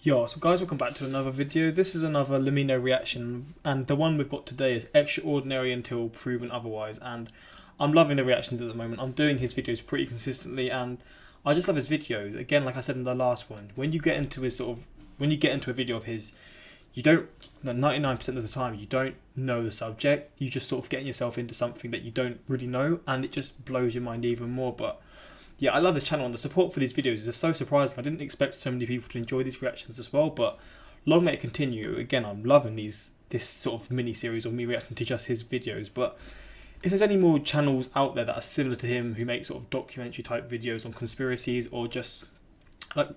Yo, so guys, welcome back to another video. This is another LEMMiNO reaction, and the one we've got today is Extraordinary Until Proven Otherwise, and I'm loving the reactions at the moment. I'm doing his videos pretty consistently, and I just love his videos. Again, like I said in the last one, when you get into his when you get into a video of his, you don't, 99% of the time, you don't know the subject. You just sort of getting yourself into something that you don't really know, and it just blows your mind even more. But yeah, I love this channel, and the support for these videos is so surprising. I didn't expect so many people to enjoy these reactions as well, but long may it continue. Again, I'm loving this sort of mini-series of me reacting to just his videos, but if there's any more channels out there that are similar to him, who make sort of documentary type videos on conspiracies, or just like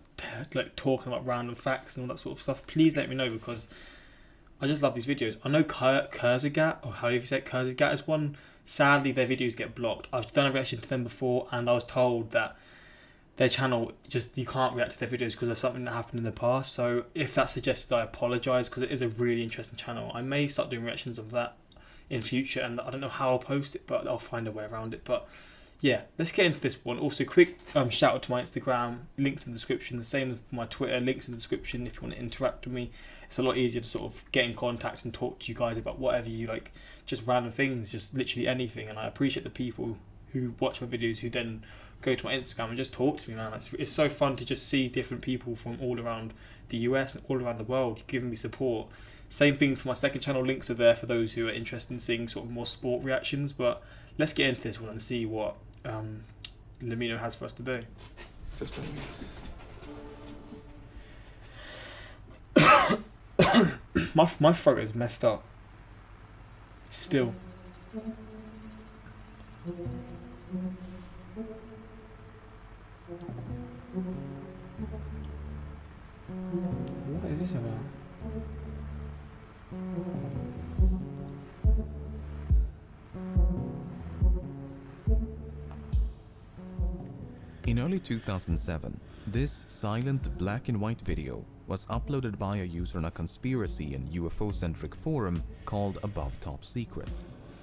talking about random facts and all that sort of stuff, please let me know, because I just love these videos. I know Kurzgesagt, or how do you say it, Kurzgesagt is one. Sadly, their videos get blocked. I've done a reaction to them before, and I was told that their channel, just you can't react to their videos because of something that happened in the past. So if that's suggested, I apologise, because it is a really interesting channel. I may start doing reactions of that in future, and I don't know how I'll post it, but I'll find a way around it. But yeah, let's get into this one. Also, quick shout out to my Instagram, links in the description. The same for my Twitter, links in the description if you want to interact with me. It's a lot easier to sort of get in contact and talk to you guys about whatever you like, just random things, just literally anything. And I appreciate the people who watch my videos who then go to my Instagram and just talk to me, man. It's so fun to just see different people from all around the US and all around the world giving me support. Same thing for my second channel, links are there for those who are interested in seeing sort of more sport reactions. But let's get into this one and see what LEMMiNO has for us today. My throat is messed up. Still. What is this about? In early 2007, this silent black and white video was uploaded by a user on a conspiracy and UFO-centric forum called Above Top Secret.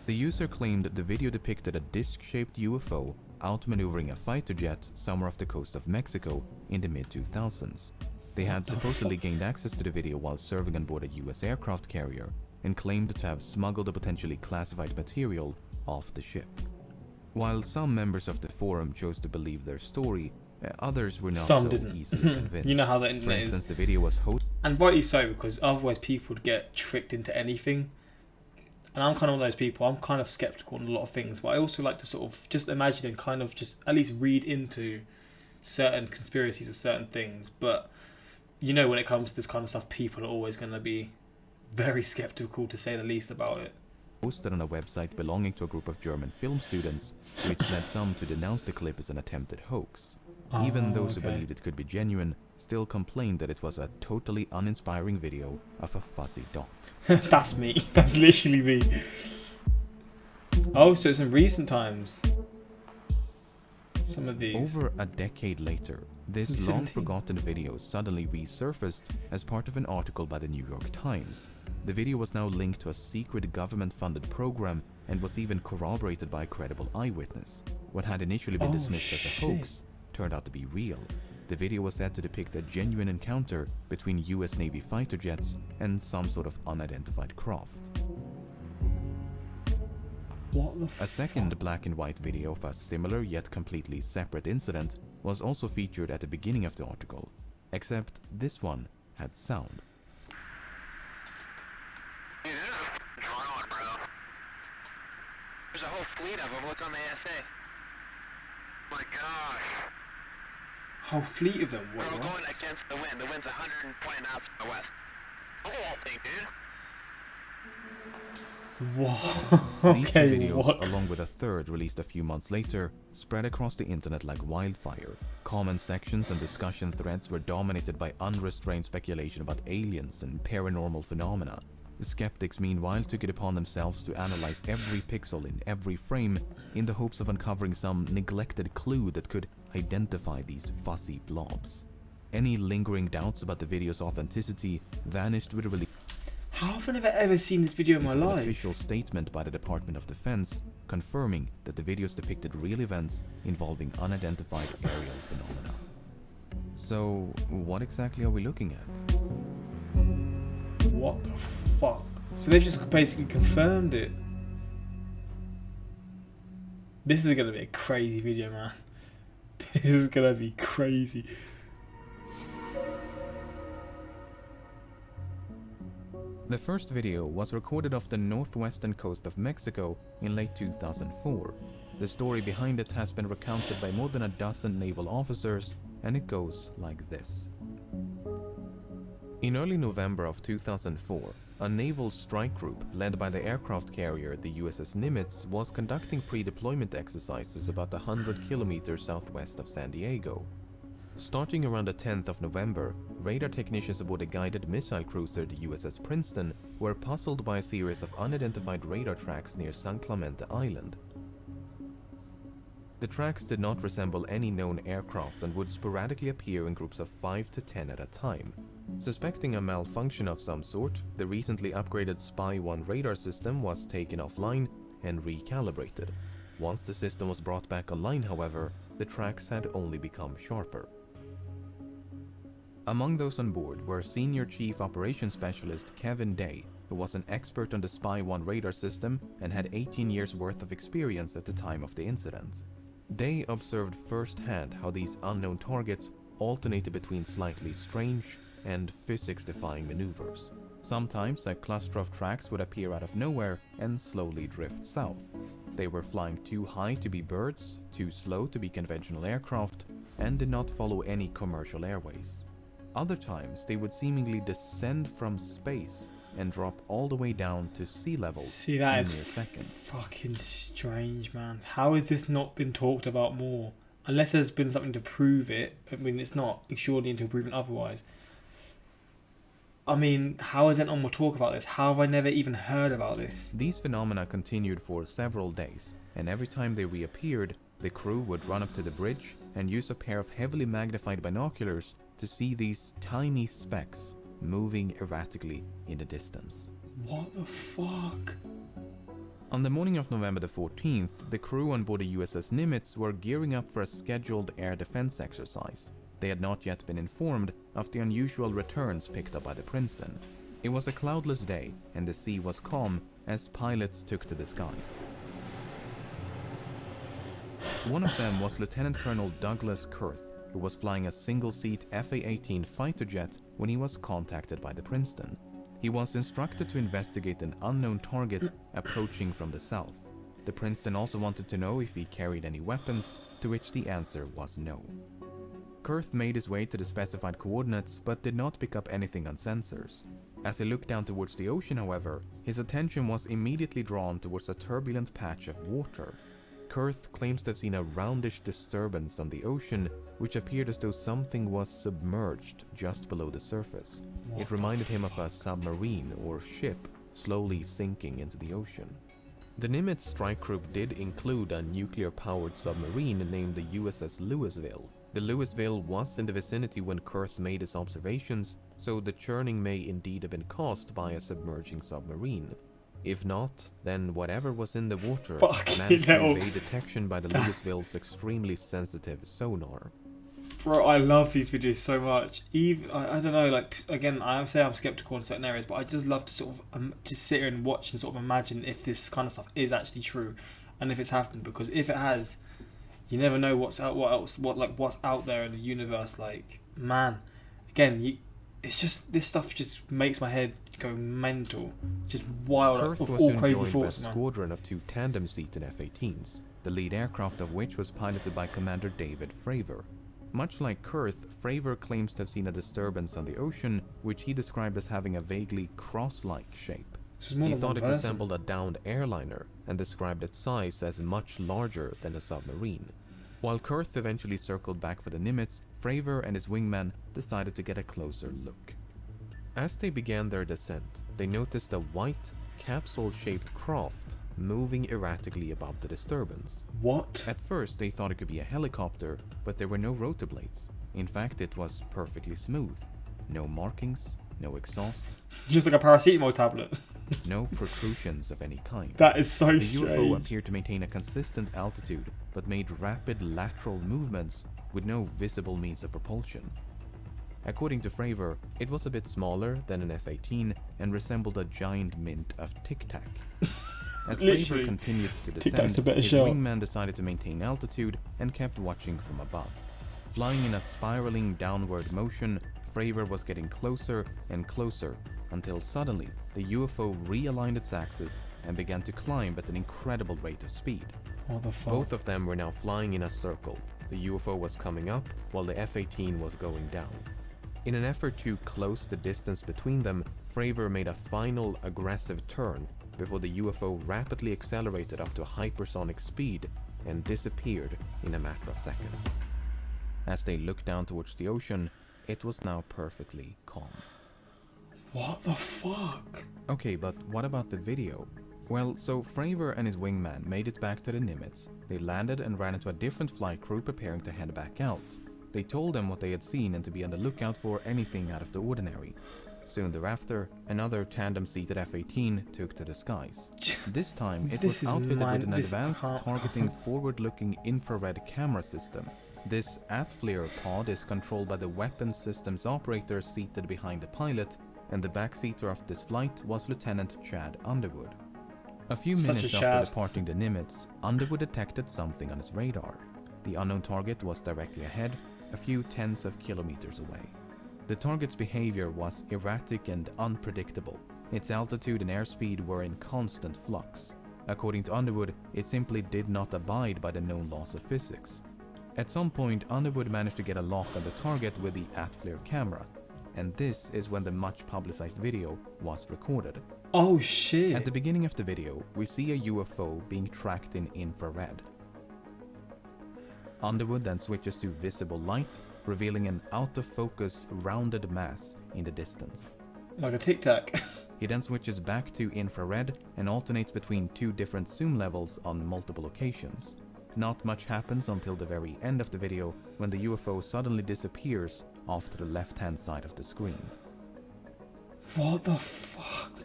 The user claimed the video depicted a disc-shaped UFO outmaneuvering a fighter jet somewhere off the coast of Mexico in the mid-2000s. They had supposedly gained access to the video while serving on board a US aircraft carrier and claimed to have smuggled a potentially classified material off the ship. While some members of the forum chose to believe their story, others were not so easily convinced. You know how the internet For instance, is. the video was hosted. And rightly so, because otherwise people would get tricked into anything. And I'm kind of one of those people, I'm kind of skeptical on a lot of things, but I also like to sort of just imagine and kind of just at least read into certain conspiracies or certain things. But, you know, when it comes to this kind of stuff, people are always going to be very skeptical, to say the least, about it. Posted on a website belonging to a group of German film students, which led some to denounce the clip as an attempted hoax. Even those who believed it could be genuine still complained that it was a totally uninspiring video of a fuzzy dot. That's me. That's literally me. Oh, so it's in recent times. Some of these. Over a decade later, this long-forgotten video suddenly resurfaced as part of an article by the New York Times. The video was now linked to a secret government-funded program and was even corroborated by a credible eyewitness. What had initially been dismissed as a hoax turned out to be real. The video was said to depict a genuine encounter between US Navy fighter jets and some sort of unidentified craft. What the A second black and white video of a similar yet completely separate incident was also featured at the beginning of the article, except this one had sound. Dude, this is drone, bro. There's a whole fleet of them. Look on the ASA. My gosh. whole fleet of them. We're going against the wind. The wind's 120 knots from the west. Look at that thing, dude. Whoa. These two videos, along with a third released a few months later, spread across the internet like wildfire. Comment sections and discussion threads were dominated by unrestrained speculation about aliens and paranormal phenomena. The skeptics, meanwhile, took it upon themselves to analyze every pixel in every frame in the hopes of uncovering some neglected clue that could identify these fuzzy blobs. Any lingering doubts about the video's authenticity vanished with the release. How often have I ever seen this video in my life? An official statement by the Department of Defense confirming that the videos depicted real events involving unidentified aerial phenomena. So, what exactly are we looking at? What the fuck? So they've just basically confirmed it. This is gonna be a crazy video, man. This is gonna be crazy. The first video was recorded off the northwestern coast of Mexico in late 2004. The story behind it has been recounted by more than a dozen naval officers, and it goes like this. In early November of 2004, a naval strike group led by the aircraft carrier the USS Nimitz was conducting pre-deployment exercises about 100 kilometers southwest of San Diego. Starting around the 10th of November, radar technicians aboard a guided missile cruiser, the USS Princeton, were puzzled by a series of unidentified radar tracks near San Clemente Island. The tracks did not resemble any known aircraft and would sporadically appear in groups of 5 to 10 at a time. Suspecting a malfunction of some sort, the recently upgraded Spy-1 radar system was taken offline and recalibrated. Once the system was brought back online, however, the tracks had only become sharper. Among those on board were Senior Chief Operations Specialist Kevin Day, who was an expert on the Spy-1 radar system and had 18 years worth of experience at the time of the incident. Day observed firsthand how these unknown targets alternated between slightly strange and physics-defying maneuvers. Sometimes a cluster of tracks would appear out of nowhere and slowly drift south. They were flying too high to be birds, too slow to be conventional aircraft, and did not follow any commercial airways. Other times, they would seemingly descend from space and drop all the way down to sea level See, that in is mere seconds. fucking strange, man. How has this not been talked about more? Unless there's been something to prove it. I mean, it's not surely until proven otherwise. I mean, how has anyone more talk about this? How have I never even heard about this? These phenomena continued for several days, and every time they reappeared, the crew would run up to the bridge and use a pair of heavily magnified binoculars to see these tiny specks moving erratically in the distance. What the fuck? On the morning of November the 14th, the crew on board the USS Nimitz were gearing up for a scheduled air defense exercise. They had not yet been informed of the unusual returns picked up by the Princeton. It was a cloudless day, and the sea was calm as pilots took to the skies. One of them was Lieutenant Colonel Douglas Kurth, who was flying a single-seat FA-18 fighter jet when he was contacted by the Princeton. He was instructed to investigate an unknown target approaching from the south. The Princeton also wanted to know if he carried any weapons, to which the answer was no. Kurth made his way to the specified coordinates but did not pick up anything on sensors. As he looked down towards the ocean, however, his attention was immediately drawn towards a turbulent patch of water. Kurth claims to have seen a roundish disturbance on the ocean, which appeared as though something was submerged just below the surface. It reminded him of a submarine or ship slowly sinking into the ocean. The Nimitz strike group did include a nuclear-powered submarine named the USS Louisville. The Louisville was in the vicinity when Kurth made his observations, so the churning may indeed have been caused by a submerging submarine. If not, then whatever was in the water managed to evade detection by the Louisville's extremely sensitive sonar. Bro, I love these videos so much. Even I don't know, like, again, I say I'm skeptical in certain areas, but I just love to sort of just sit here and watch and sort of imagine if this kind of stuff is actually true, and if it's happened. Because if it has, you never know what's out there in the universe. Like, man, again, it's just this stuff just makes my head go mental, just wild, Kurth of was all soon crazy joined thoughts, by a man. squadron of 2 tandem-seated F-18s, the lead aircraft of which was piloted by Commander David Fravor. Much like Kurth, Fravor claims to have seen a disturbance on the ocean, which he described as having a vaguely cross-like shape. He thought it resembled a downed airliner and described its size as much larger than a submarine. While Kurth eventually circled back for the Nimitz, Fravor and his wingman decided to get a closer look. As they began their descent, they noticed a white, capsule-shaped craft moving erratically above the disturbance. What? At first, they thought it could be a helicopter, but there were no rotor blades. In fact, it was perfectly smooth. No markings, no exhaust. Just like a paracetamol tablet. No protrusions of any kind. That is so The strange. UFO appeared to maintain a consistent altitude, but made rapid lateral movements with no visible means of propulsion. According to Fravor, it was a bit smaller than an F-18 and resembled a giant mint of Tic Tac. As Fravor Literally. continued to Tic Tac's descend, a better his shot. wingman decided to maintain altitude and kept watching from above. Flying in a spiraling downward motion, Fravor was getting closer and closer until suddenly the UFO realigned its axis and began to climb at an incredible rate of speed. What the fuck? Both of them were now flying in a circle. The UFO was coming up while the F-18 was going down. In an effort to close the distance between them, Fravor made a final aggressive turn before the UFO rapidly accelerated up to hypersonic speed and disappeared in a matter of seconds. As they looked down towards the ocean, it was now perfectly calm. What the fuck? Okay, but what about the video? Well, so Fravor and his wingman made it back to the Nimitz. They landed and ran into a different flight crew preparing to head back out. They told them what they had seen and to be on the lookout for anything out of the ordinary. Soon thereafter, another tandem-seated F-18 took to the skies. This time, it was outfitted with an advanced targeting forward-looking infrared camera system. This AT-FLIR pod is controlled by the weapons systems operator seated behind the pilot, and the backseater of this flight was Lieutenant Chad Underwood. A few minutes after departing the Nimitz, Underwood detected something on his radar. The unknown target was directly ahead, a few tens of kilometers away. The target's behavior was erratic and unpredictable. Its altitude and airspeed were in constant flux. According to Underwood, it simply did not abide by the known laws of physics. At some point, Underwood managed to get a lock on the target with the AT-FLIR camera, and this is when the much publicized video was recorded. Oh shit. At the beginning of the video, we see a UFO being tracked in infrared. Underwood then switches to visible light, revealing an out-of-focus rounded mass in the distance. Like a Tic Tac. He then switches back to infrared and alternates between two different zoom levels on multiple occasions. Not much happens until the very end of the video, when the UFO suddenly disappears off to the left-hand side of the screen. What the fuck, man?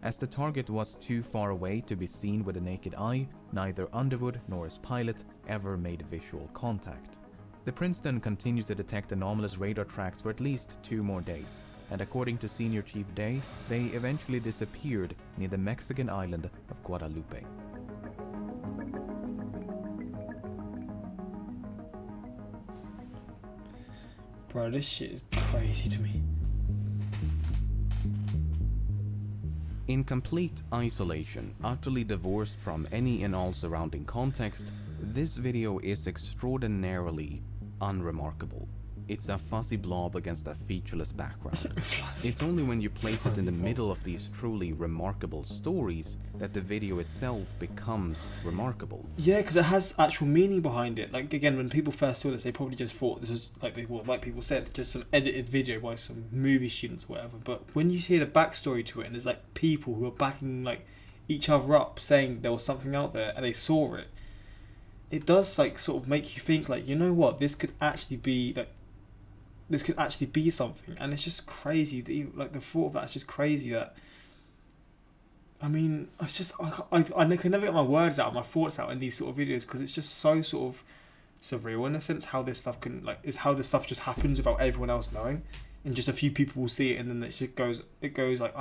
As the target was too far away to be seen with the naked eye, neither Underwood nor his pilot ever made visual contact. The Princeton continued to detect anomalous radar tracks for at least 2 more days, and according to Senior Chief Day, they eventually disappeared near the Mexican island of Guadalupe. Bro, this shit is crazy to me. In complete isolation, utterly divorced from any and all surrounding context, this video is extraordinarily unremarkable. It's a fuzzy blob against a featureless background. It's only when you place it in the middle of these truly remarkable stories that the video itself becomes remarkable. Yeah, because it has actual meaning behind it. Like, again, when people first saw this, they probably just thought this was, like people said, just some edited video by some movie students or whatever. But when you hear the backstory to it, and there's like people who are backing like each other up, saying there was something out there, and they saw it, it does like sort of make you think, like, you know what, this could actually be like, this could actually be something. And it's just crazy that you, like, the thought of that is just crazy. That, I mean, it's just I can never get my words out, my thoughts out in these sort of videos, because it's just so sort of surreal in a sense how this stuff can, like, is how this stuff just happens without everyone else knowing, and just a few people will see it, and then it just goes like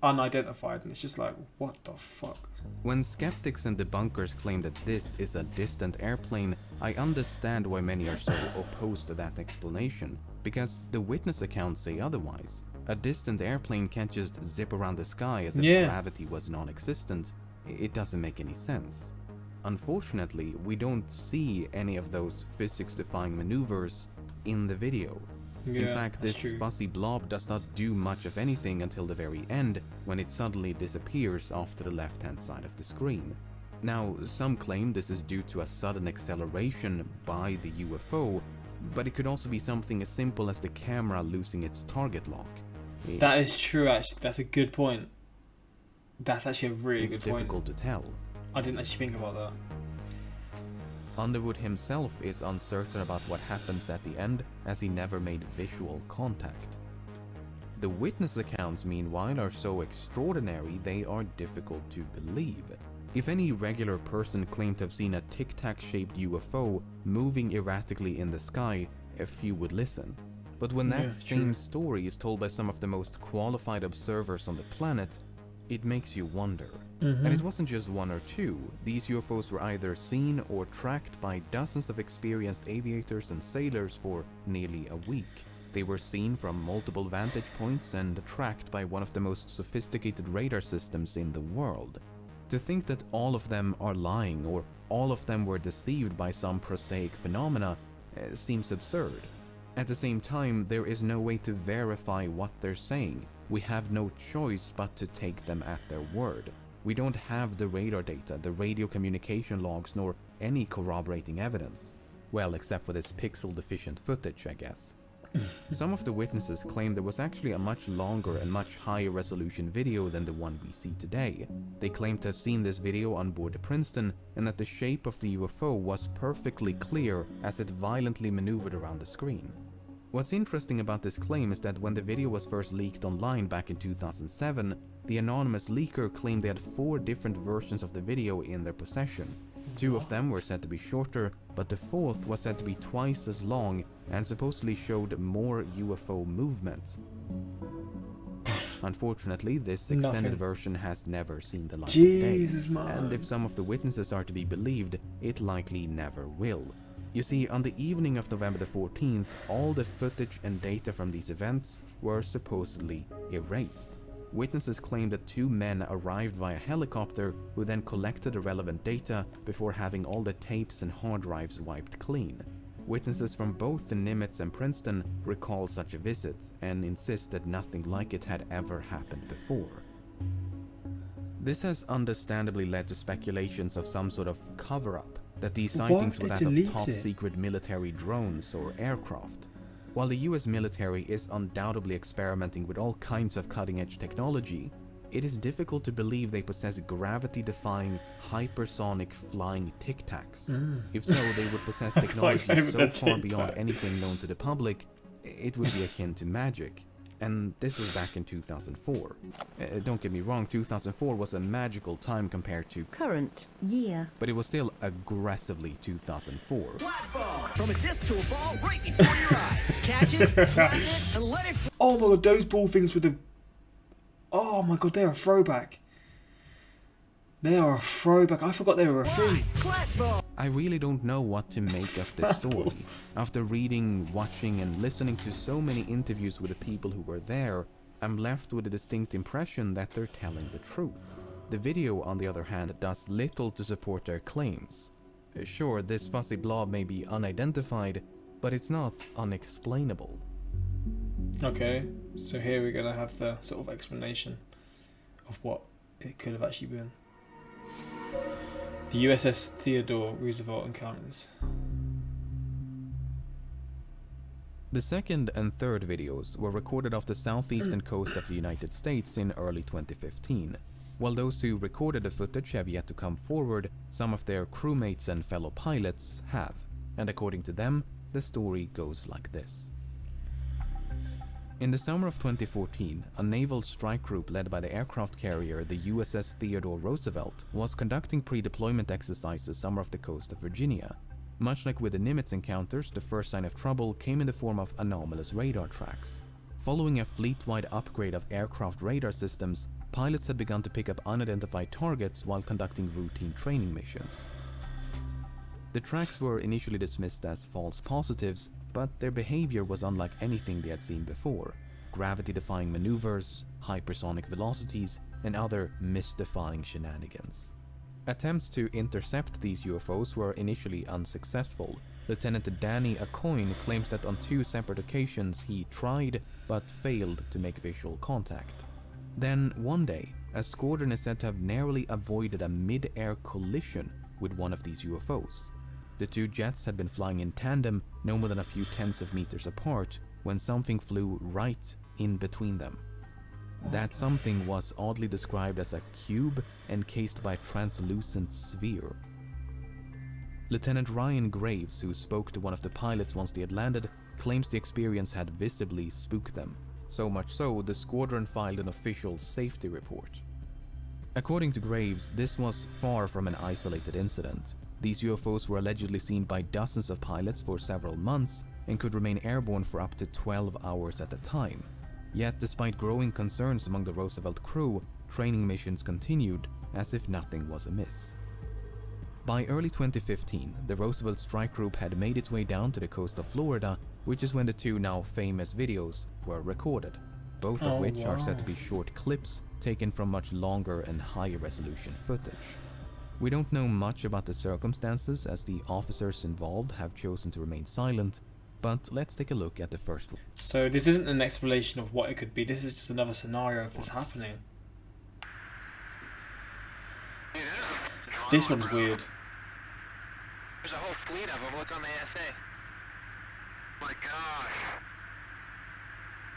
unidentified, and it's just like, what the fuck. When skeptics and debunkers claim that this is a distant airplane, I understand why many are so opposed to that explanation, because the witness accounts say otherwise. A distant airplane can't just zip around the sky as if gravity was non-existent. It doesn't make any sense. Unfortunately, we don't see any of those physics-defying maneuvers in the video. In fact, this fuzzy blob does not do much of anything until the very end, when it suddenly disappears off to the left-hand side of the screen. Now, some claim this is due to a sudden acceleration by the UFO, but it could also be something as simple as the camera losing its target lock. That is true, actually. That's a good point. That's actually a really good point. It's difficult to tell. I didn't actually think about that. Underwood himself is uncertain about what happens at the end, as he never made visual contact. The witness accounts, meanwhile, are so extraordinary they are difficult to believe. If any regular person claimed to have seen a tic-tac shaped UFO moving erratically in the sky, a few would listen. But when that Yeah, same true. story is told by some of the most qualified observers on the planet, it makes you wonder. Mm-hmm. And it wasn't just one or two. These UFOs were either seen or tracked by dozens of experienced aviators and sailors for nearly a week. They were seen from multiple vantage points and tracked by one of the most sophisticated radar systems in the world. To think that all of them are lying or all of them were deceived by some prosaic phenomena seems absurd. At the same time, there is no way to verify what they're saying. We have no choice but to take them at their word. We don't have the radar data, the radio communication logs, nor any corroborating evidence. Well, except for this pixel-deficient footage, I guess. Some of the witnesses claim there was actually a much longer and much higher resolution video than the one we see today. They claim to have seen this video on board the Princeton and that the shape of the UFO was perfectly clear as it violently maneuvered around the screen. What's interesting about this claim is that when the video was first leaked online back in 2007, the anonymous leaker claimed they had 4 different versions of the video in their possession. 2 of them were said to be shorter, but the 4th was said to be twice as long and supposedly showed more UFO movement. Unfortunately, this extended version has never seen the light of day, and if some of the witnesses are to be believed, it likely never will. You see, on the evening of November the 14th, all the footage and data from these events were supposedly erased. Witnesses claim that 2 men arrived via helicopter who then collected the relevant data before having all the tapes and hard drives wiped clean. Witnesses from both the Nimitz and Princeton recall such a visit and insist that nothing like it had ever happened before. This has understandably led to speculations of some sort of cover-up, that these sightings were that of top-secret military drones or aircraft. While the US military is undoubtedly experimenting with all kinds of cutting-edge technology, it is difficult to believe they possess gravity-defying, hypersonic flying Tic Tacs. If so, they would possess technology so far beyond anything known to the public, it would be akin to magic. And this was back in 2004. Don't get me wrong, 2004 was a magical time compared to current year. But it was still aggressively 2004. Flat ball from a disc to a ball right before your eyes. Catch it, flatten it, and let it. Oh my god, those ball things with the... Oh my god, they're a throwback. They are a throwback. I forgot they were a thing. Flat ball. I really don't know what to make of this story. After reading, watching, and listening to so many interviews with the people who were there, I'm left with a distinct impression that they're telling the truth. The video, on the other hand, does little to support their claims. Sure, this fuzzy blob may be unidentified, but it's not unexplainable. Okay, so here we're going to have the sort of explanation of what it could have actually been. The USS Theodore Roosevelt encounters. The second and third videos were recorded off the southeastern coast of the United States in early 2015. While those who recorded the footage have yet to come forward, some of their crewmates and fellow pilots have. And according to them, the story goes like this. In the summer of 2014, a naval strike group led by the aircraft carrier the USS Theodore Roosevelt was conducting pre-deployment exercises somewhere off the coast of Virginia. Much like with the Nimitz encounters, the first sign of trouble came in the form of anomalous radar tracks. Following a fleet-wide upgrade of aircraft radar systems, pilots had begun to pick up unidentified targets while conducting routine training missions. The tracks were initially dismissed as false positives, but their behavior was unlike anything they had seen before. Gravity-defying maneuvers, hypersonic velocities, and other mystifying shenanigans. Attempts to intercept these UFOs were initially unsuccessful. Lieutenant Danny Acoyne claims that on 2 separate occasions he tried but failed to make visual contact. Then, one day, a squadron is said to have narrowly avoided a mid-air collision with one of these UFOs. The 2 jets had been flying in tandem, no more than a few tens of meters apart, when something flew right in between them. That something was oddly described as a cube encased by a translucent sphere. Lieutenant Ryan Graves, who spoke to one of the pilots once they had landed, claims the experience had visibly spooked them. So much so, the squadron filed an official safety report. According to Graves, this was far from an isolated incident. These UFOs were allegedly seen by dozens of pilots for several months, and could remain airborne for up to 12 hours at a time. Yet, despite growing concerns among the Roosevelt crew, training missions continued as if nothing was amiss. By early 2015, the Roosevelt strike group had made its way down to the coast of Florida, which is when the two now famous videos were recorded, both of which are said to be short clips taken from much longer and higher resolution footage. We don't know much about the circumstances as the officers involved have chosen to remain silent, but let's take a look at the first one. So this isn't an explanation of what it could be, this is just another scenario of this happening. This one's weird. There's a whole fleet of them. Look on the ASA. My gosh.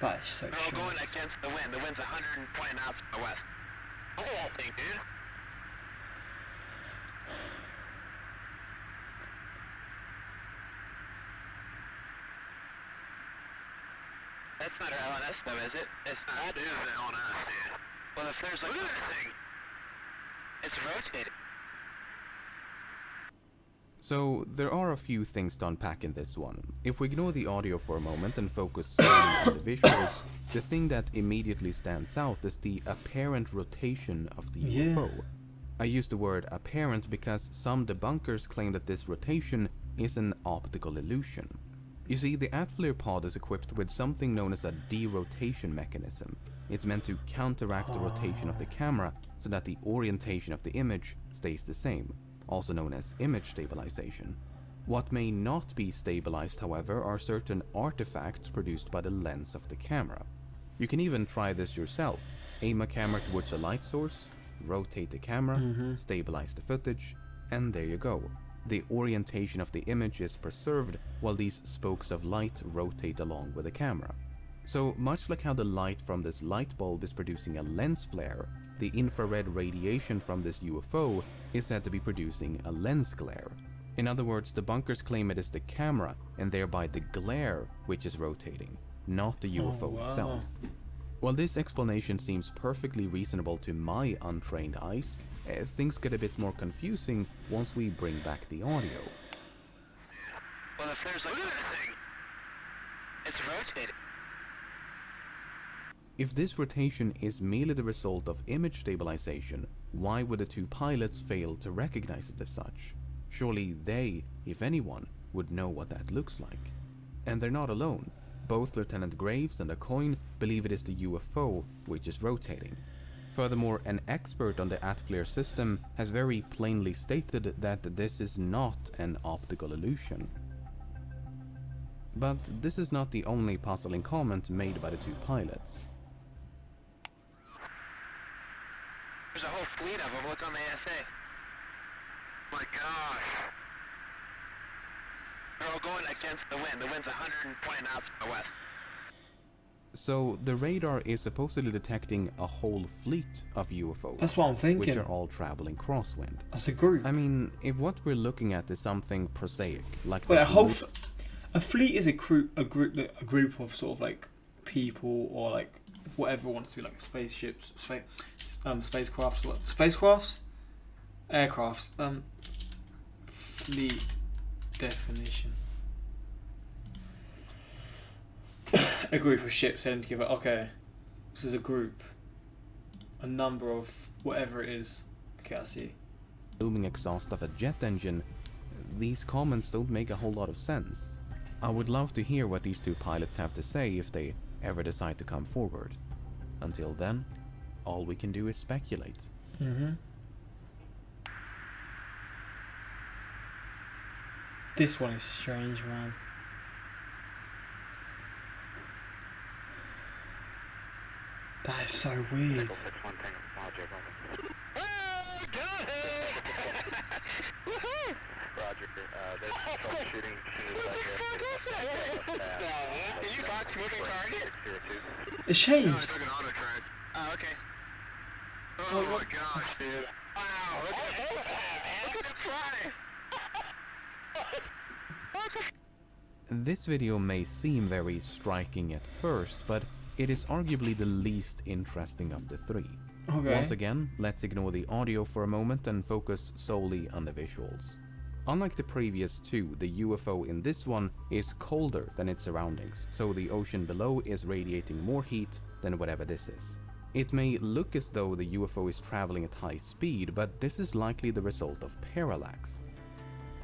That is so They're all strange. going against the wind. The wind's 120 knots from the west. Look at that thing, dude. That's not our LNS though, is it? It's not. That is the LNS, dude. Well, if there's like... Look at that thing! It's rotating. So, there are a few things to unpack in this one. If we ignore the audio for a moment and focus solely on the visuals, the thing that immediately stands out is the apparent rotation of the UFO. I use the word apparent because some debunkers claim that this rotation is an optical illusion. You see, the ATFLIR pod is equipped with something known as a derotation mechanism. It's meant to counteract the rotation of the camera so that the orientation of the image stays the same, also known as image stabilization. What may not be stabilized, however, are certain artifacts produced by the lens of the camera. You can even try this yourself. Aim a camera towards a light source, rotate the camera, stabilize the footage, and there you go. The orientation of the image is preserved while these spokes of light rotate along with the camera. So much like how the light from this light bulb is producing a lens flare, the infrared radiation from this UFO is said to be producing a lens glare. In other words, the bunkers claim it is the camera and thereby the glare which is rotating, not the UFO itself. While this explanation seems perfectly reasonable to my untrained eyes, things get a bit more confusing once we bring back the audio. Well, if there's like... Look at that thing! It's rotating. If this rotation is merely the result of image stabilization, why would the two pilots fail to recognize it as such? Surely they, if anyone, would know what that looks like. And they're not alone. Both Lieutenant Graves and Acoin believe it is the UFO which is rotating. Furthermore, an expert on the ATFLIR system has very plainly stated that this is not an optical illusion. But this is not the only puzzling comment made by the two pilots. There's a whole fleet of them. Look on the ASA. My gosh. They're all going against the wind. The wind's 120 knots from the west. So the radar is supposedly detecting a whole fleet of UFOs. That's what I'm thinking. Which are all traveling crosswind. That's a group. I mean, if what we're looking at is something prosaic, like Wait, the a fleet is a group of sort of like people or like whatever wants to be, like spaceships, spacecrafts, aircrafts. Fleet definition. A group of ships sailing together. Okay, this is a group. A number of whatever it is. Okay, I see. booming exhaust of a jet engine, these comments don't make a whole lot of sense. I would love to hear what these two pilots have to say if they ever decide to come forward. Until then, all we can do is speculate. This one is strange, man. That is so weird. Roger, there's troubleshooting. Did you box moving target? It's changed. No, I took an auto track. Oh, okay. Oh my gosh, dude. Wow, look at it fly. This video may seem very striking at first, but it is arguably the least interesting of the three. Okay. Once again, let's ignore the audio for a moment and focus solely on the visuals. Unlike the previous two, the UFO in this one is colder than its surroundings, so the ocean below is radiating more heat than whatever this is. It may look as though the UFO is traveling at high speed, but this is likely the result of parallax.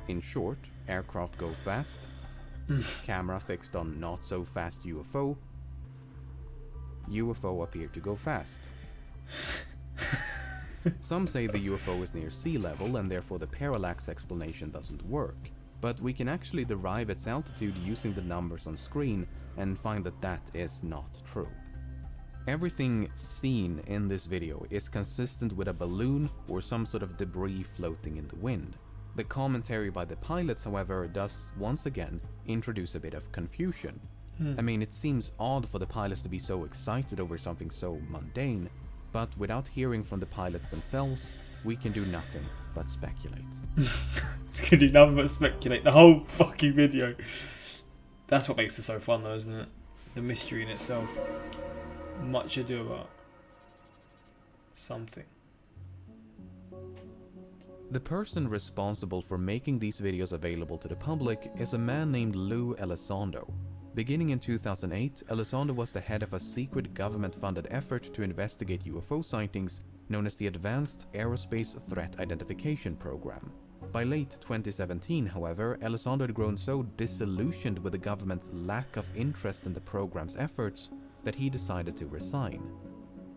In short, aircraft go fast, camera fixed on not so fast UFO, UFO appear to go fast. Some say the UFO is near sea level and therefore the parallax explanation doesn't work, but we can actually derive its altitude using the numbers on screen and find that that is not true. Everything seen in this video is consistent with a balloon or some sort of debris floating in the wind. The commentary by the pilots, however, does once again introduce a bit of confusion. I mean, it seems odd for the pilots to be so excited over something so mundane, but without hearing from the pilots themselves, we can do nothing but speculate. Can do nothing but speculate. The whole fucking video. That's what makes it so fun though, isn't it? The mystery in itself. Much ado about something. The person responsible for making these videos available to the public is a man named Lou Elizondo. Beginning in 2008, Elizondo was the head of a secret government-funded effort to investigate UFO sightings known as the Advanced Aerospace Threat Identification Program. By late 2017, however, Elizondo had grown so disillusioned with the government's lack of interest in the program's efforts that he decided to resign.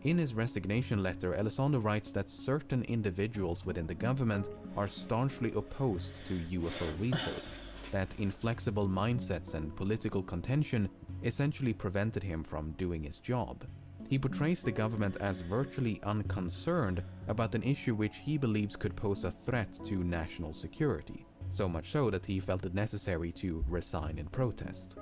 In his resignation letter, Elizondo writes that certain individuals within the government are staunchly opposed to UFO research, that inflexible mindsets and political contention essentially prevented him from doing his job. He portrays the government as virtually unconcerned about an issue which he believes could pose a threat to national security, so much so that he felt it necessary to resign in protest.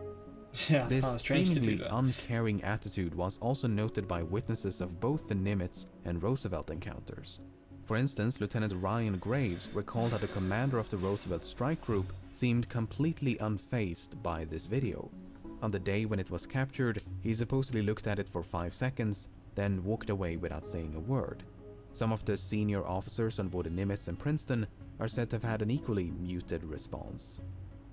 Yeah, it's This kind of strange to do seemingly that. uncaring attitude was also noted by witnesses of both the Nimitz and Roosevelt encounters. For instance, Lieutenant Ryan Graves recalled how the commander of the Roosevelt strike group seemed completely unfazed by this video. On the day when it was captured, he supposedly looked at it for 5 seconds, then walked away without saying a word. Some of the senior officers on board the Nimitz and Princeton are said to have had an equally muted response.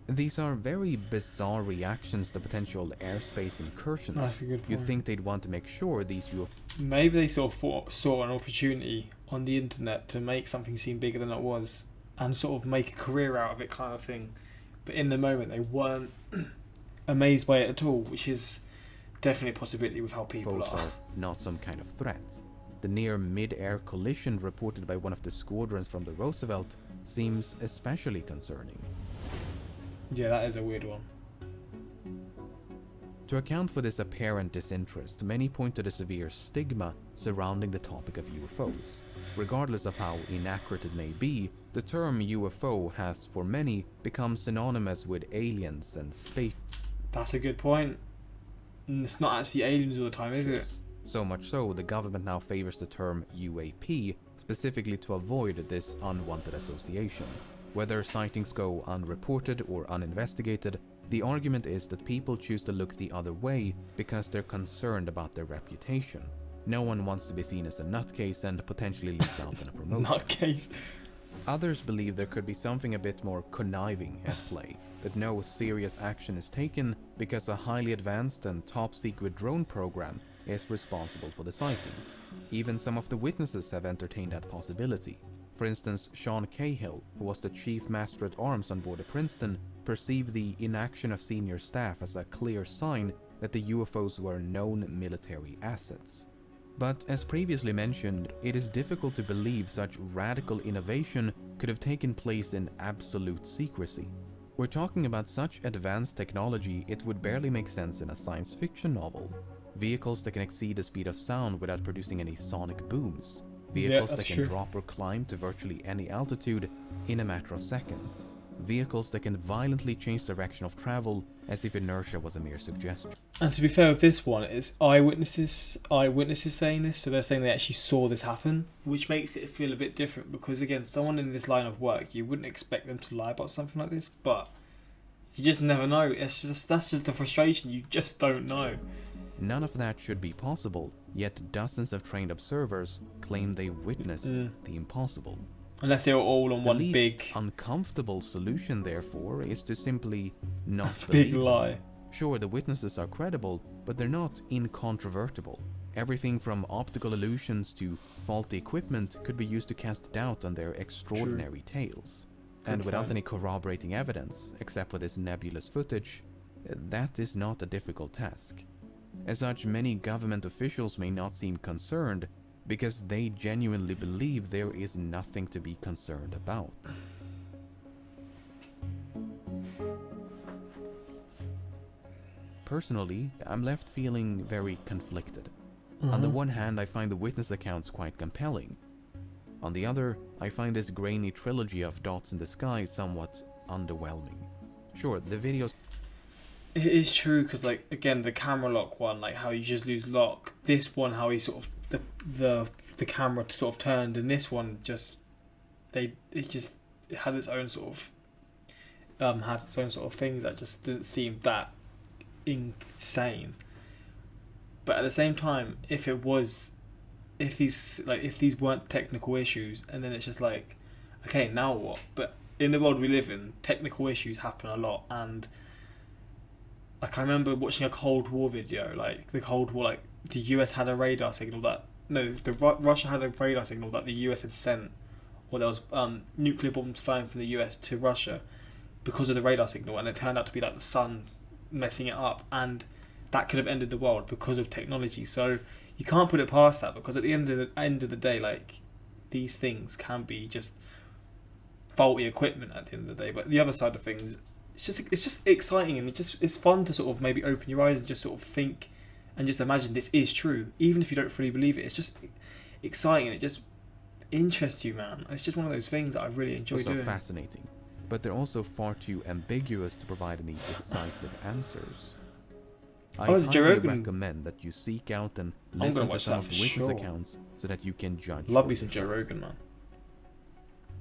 These are very bizarre reactions to potential airspace incursions. That's a good point. You'd think they'd want to make sure these UFOs Maybe they sort of saw an opportunity on the internet to make something seem bigger than it was and sort of make a career out of it kind of thing. But in the moment they weren't amazed by it at all, which is definitely a possibility with how people are. are not some kind of threat. The near mid-air collision reported by one of the squadrons from the Roosevelt seems especially concerning. Yeah, that is a weird one. To account for this apparent disinterest, many point to the severe stigma surrounding the topic of UFOs. Regardless of how inaccurate it may be, the term UFO has, for many, become synonymous with aliens and space. That's a good point. And it's not actually aliens all the time, is it? So much so, the government now favors the term UAP, specifically to avoid this unwanted association. Whether sightings go unreported or uninvestigated, the argument is that people choose to look the other way because they're concerned about their reputation. No one wants to be seen as a nutcase and potentially lose out on a promotion. Nutcase. Others believe there could be something a bit more conniving at play, that no serious action is taken because a highly advanced and top-secret drone program is responsible for the sightings. Even some of the witnesses have entertained that possibility. For instance, Sean Cahill, who was the chief master at arms on board the Princeton, perceived the inaction of senior staff as a clear sign that the UFOs were known military assets. But as previously mentioned, it is difficult to believe such radical innovation could have taken place in absolute secrecy. We're talking about such advanced technology it would barely make sense in a science fiction novel. Vehicles that can exceed the speed of sound without producing any sonic booms. Vehicles that can drop or climb to virtually any altitude in a matter of seconds. Vehicles that can violently change direction of travel as if inertia was a mere suggestion. And to be fair with this one, it's eyewitnesses saying this, so they're saying they actually saw this happen, which makes it feel a bit different because again, someone in this line of work, you wouldn't expect them to lie about something like this, but you just never know. That's just the frustration, you just don't know. None of that should be possible, yet dozens of trained observers claim they witnessed the impossible. Unless they were all on The one least big uncomfortable solution, therefore, is to simply not big believe them. lie. Sure, the witnesses are credible, but they're not incontrovertible. Everything from optical illusions to faulty equipment could be used to cast doubt on their extraordinary tales. And without point. any corroborating evidence, except for this nebulous footage, that is not a difficult task. As such, many government officials may not seem concerned because they genuinely believe there is nothing to be concerned about. Personally, I'm left feeling very conflicted. On the one hand, I find the witness accounts quite compelling. On the other, I find this grainy trilogy of dots in the sky somewhat underwhelming. Sure, the videos... It is true, because, like, again, the camera lock one, like how you just lose lock. This one, how he sort of the camera sort of turned, and this one just it had its own sort of things that just didn't seem that insane. But at the same time, if these weren't technical issues, and then it's just like, okay, now what? But in the world we live in, technical issues happen a lot, and like I remember watching a Cold War video, like the Cold War, like the US had a radar signal that Russia had a radar signal that the US had sent, or there was nuclear bombs flying from the US to Russia because of the radar signal, and it turned out to be like the sun messing it up, and that could have ended the world because of technology. So you can't put it past that, because at the end of the day, like, these things can be just faulty equipment at the end of the day. But the other side of things, it's just exciting, and it's fun to sort of maybe open your eyes and just sort of think and just imagine this is true, even if you don't fully believe it. It's just exciting, and it just interests you, man. It's just one of those things that I really enjoy doing. Fascinating, but they're also far too ambiguous to provide any decisive answers. I highly recommend that you seek out and listen to some of the witness accounts so that you can judge. Love me some Joe Rogan, man.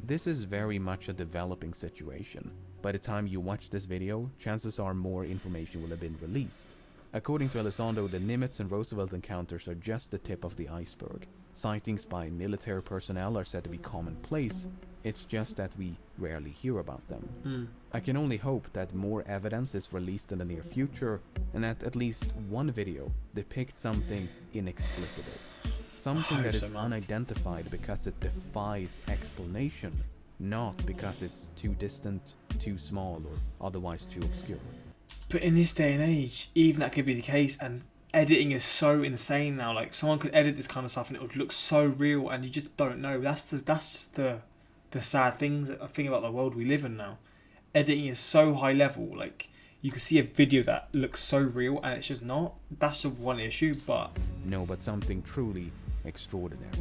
This is very much a developing situation. By the time you watch this video, chances are more information will have been released. According to Elizondo, the Nimitz and Roosevelt encounters are just the tip of the iceberg. Sightings by military personnel are said to be commonplace. It's just that we rarely hear about them. I can only hope that more evidence is released in the near future, and that at least one video depicts something inexplicable. Something that is unidentified because it defies explanation, not because it's too distant, too small, or otherwise too obscure. But in this day and age, even that could be the case, and editing is so insane now. Like, someone could edit this kind of stuff and it would look so real, and you just don't know. That's just the sad things I think about the world we live in now. Editing is so high level. Like, you can see a video that looks so real and it's just not. That's the one issue, but no, but something truly extraordinary.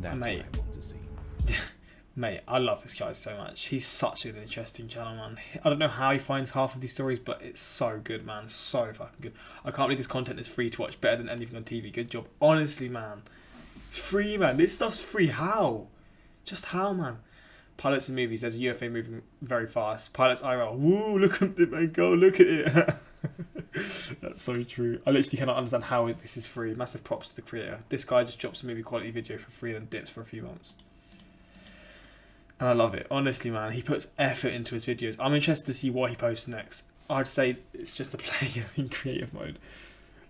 That's what I want to see. Mate, I love this guy so much. He's such an interesting channel, man. I don't know how he finds half of these stories, but it's so good, man. So fucking good. I can't believe this content is free to watch, better than anything on TV. Good job. Honestly, man. Free, man. This stuff's free. How? Just how, man? Pilots in movies. There's a UFO moving very fast. Pilots IRL. Woo, look at it, man. Go, look at it. That's so true. I literally cannot understand how this is free. Massive props to the creator. This guy just drops a movie quality video for free and dips for a few months. And I love it. Honestly, man, he puts effort into his videos. I'm interested to see what he posts next. I'd say it's just a player in creative mode.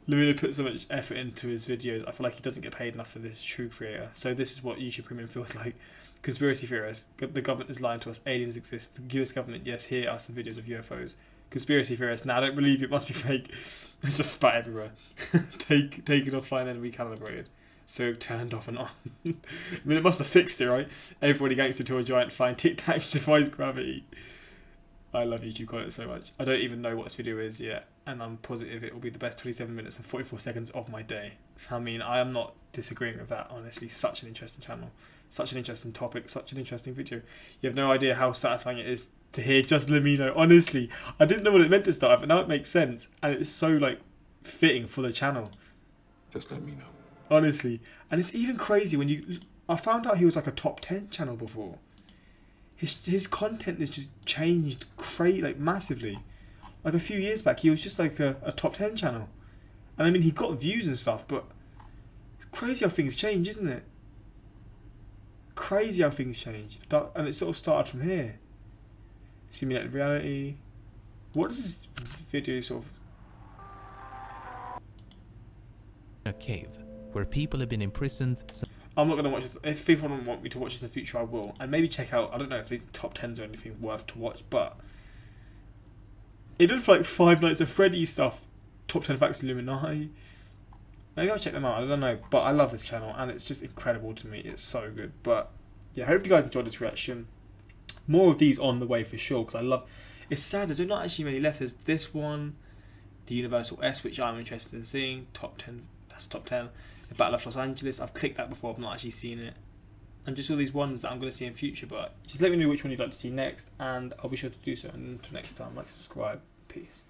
LEMMiNO puts so much effort into his videos. I feel like he doesn't get paid enough for this true creator. So this is what YouTube Premium feels like. Conspiracy theorists. The government is lying to us. Aliens exist. The US government, yes, here are some videos of UFOs. Conspiracy theorists. Now, I don't believe it must be fake. It's just spat everywhere. Take it offline, then recalibrated. So turned off and on. I mean, it must have fixed it, right? Everybody gangster to a giant flying tic-tac defies gravity. I love YouTube content so much. I don't even know what this video is yet, and I'm positive it will be the best 27 minutes and 44 seconds of my day. I mean, I am not disagreeing with that, honestly. Such an interesting channel. Such an interesting topic. Such an interesting video. You have no idea how satisfying it is to hear just LEMMiNO. Honestly, I didn't know what it meant to start, but now it makes sense, and it's so, like, fitting for the channel. Just let me know. Honestly. And it's even crazy when you... I found out he was like a top 10 channel before. His content has just changed like massively. Like a few years back, he was just like a top 10 channel. And I mean, he got views and stuff, but it's crazy how things change, isn't it? crazy how things change. And it sort of started from here. Simulated reality. What does this video sort of... A cave where people have been imprisoned. I'm not going to watch this. If people don't want me to watch this in the future, I will. And maybe check out, I don't know if the top 10s are anything worth to watch, but it did like Five Nights at Freddy's stuff. Top 10 facts of Illuminati. Maybe I'll check them out. I don't know. But I love this channel and it's just incredible to me. It's so good. But yeah, I hope you guys enjoyed this reaction. More of these on the way for sure because I love... It's sad there's not actually many left. There's this one, the Universal S, which I'm interested in seeing. Top 10. That's top 10. The Battle of Los Angeles. I've clicked that before. I've not actually seen it. And just all these ones that I'm going to see in future. But just let me know which one you'd like to see next. And I'll be sure to do so. And until next time, like, subscribe. Peace.